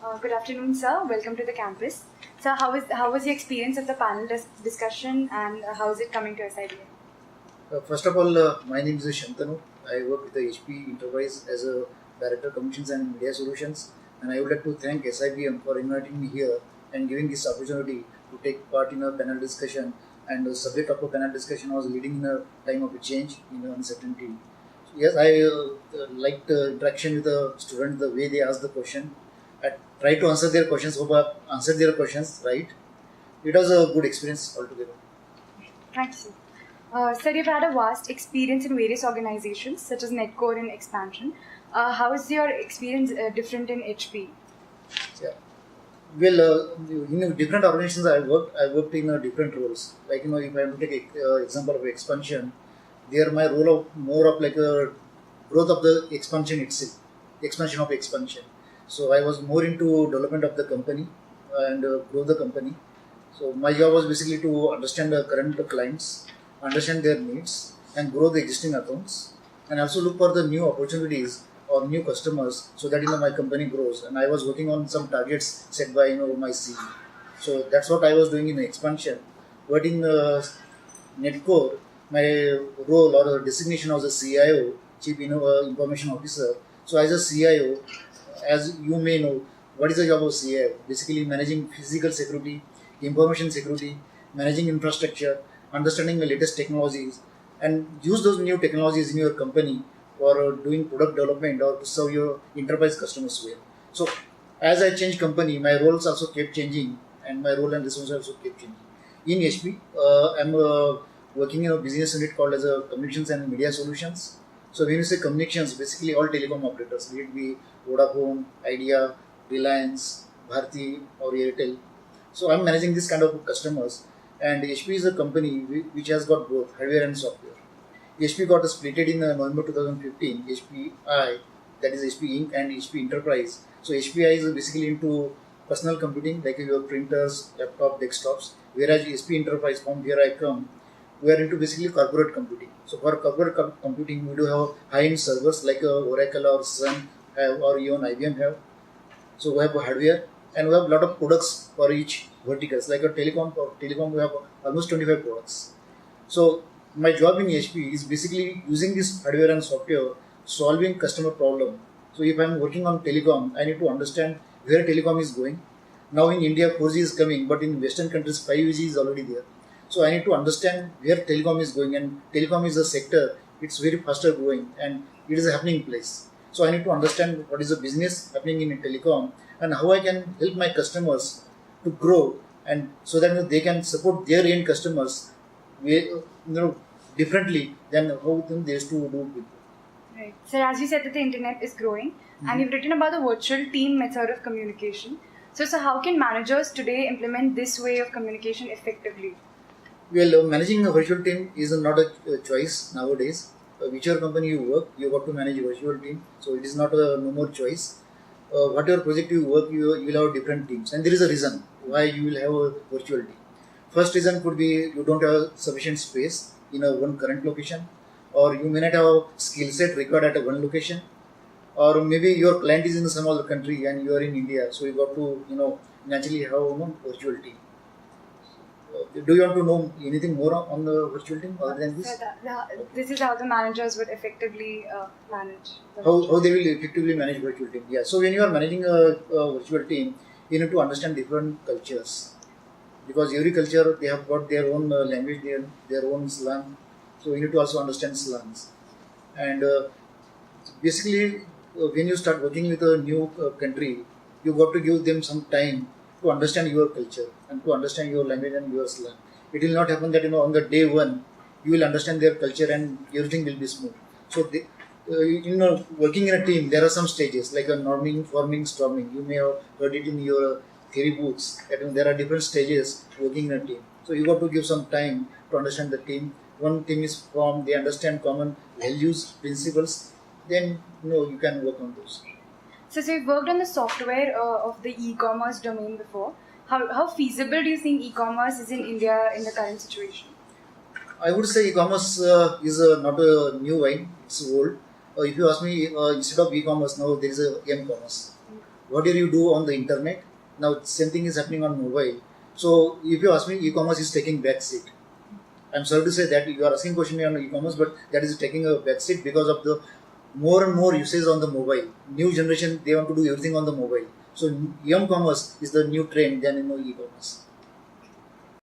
Good afternoon, sir. Welcome to the campus. Sir, how was your experience of the panel discussion, and how is it coming to SIBM? First of all, my name is Shantanu. I work with the HP Enterprise as a Director Communications and Media Solutions, and I would like to thank SIBM for inviting me here and giving this opportunity to take part in a panel discussion. And the subject of a panel discussion was leading in a time of change in uncertainty. Yes, I liked the interaction with the student, the way they asked the question. I tried to answer their questions, hope I answered their questions right. It was a good experience altogether. Thanks, sir. Sir, you've had a vast experience in various organizations such as Netcore and Expansion. How is your experience different in HP? Yeah. Well, in different organizations I worked in different roles. Like, if I am to take example of expansion, there my role of more of like a growth of the expansion itself, expansion of expansion. So I was more into development of the company and grow the company. So my job was basically to understand the current clients, understand their needs, and grow the existing accounts, and also look for the new opportunities or new customers, so that my company grows. And I was working on some targets set by my CEO. So that's what I was doing in expansion. But in Netcore, my role or designation was a CIO, Chief Information Officer. So as a CIO, as you may know, what is the job of CIO? Basically managing physical security, information security, managing infrastructure, understanding the latest technologies, and use those new technologies in your company for doing product development or to serve your enterprise customers well. So as I changed company, my roles also kept changing, and my role and responsibilities also kept changing. In HP, I'm working in a business unit called as a Communications and Media Solutions. So when you say communications, basically all telecom operators, be it be Vodafone, Idea, Reliance, Bharti or Airtel. So I'm managing this kind of customers, and HP is a company which has got both hardware and software. HP got splitted in November 2015, HPI, that is HP Inc. and HP Enterprise. So HPI is basically into personal computing, like your printers, laptop, desktops, whereas HP Enterprise, from where I come, we are into basically corporate computing. So for corporate computing, we do have high-end servers like Oracle or Sun have, or even IBM have. So we have hardware, and we have a lot of products for each verticals. Like a telecom, we have almost 25 products. So my job in HP is basically using this hardware and software, solving customer problem. So if I'm working on telecom, I need to understand where telecom is going. Now in India, 4G is coming, but in Western countries, 5G is already there. So I need to understand where telecom is going, and telecom is a sector, it's very faster growing, and it is a happening place. So I need to understand what is the business happening in telecom, and how I can help my customers to grow, and so that they can support their end customers differently than how they used to do before. Right. So as you said that the internet is growing, and you've written about the virtual team method of communication. So how can managers today implement this way of communication effectively? Well, managing a virtual team is not a choice nowadays. Whichever company you work, you got to manage a virtual team. So it is not no more choice. Whatever project you work, you will have different teams, and there is a reason why you will have a virtual team. First reason could be you don't have sufficient space in a one current location, or you may not have skill set required at a one location, or maybe your client is in some other country and you are in India, so you got to naturally have a virtual team. Do you want to know anything more on the virtual team other than this? So this is how the managers would effectively manage. How they will effectively manage virtual team? Yeah. So when you are managing a virtual team, you need to understand different cultures, because every culture they have got their own language, their own slang. So you need to also understand slangs, and basically when you start working with a new country, you got to give them some time to understand your culture and to understand your language and your slang. It will not happen that on the day one you will understand their culture and everything will be smooth. So working in a team, there are some stages like a norming, forming, storming. You may have heard it in your theory books that there are different stages working in a team. So you got to give some time to understand the team. One team is formed, they understand common values, principles. Then you can work on those. So you've worked on the software of the e-commerce domain before. How feasible do you think e-commerce is in India in the current situation? I would say e-commerce is not a new wine, it's old. If you ask me, instead of e-commerce, now there is a m-commerce. what do you do on the internet? Now same thing is happening on mobile. So if you ask me, e-commerce is taking back seat. I'm sorry to say that you are asking question on e-commerce, but that is taking a back seat because of the more and more usage on the mobile. New generation, they want to do everything on the mobile. So e-commerce is the new trend than e-commerce.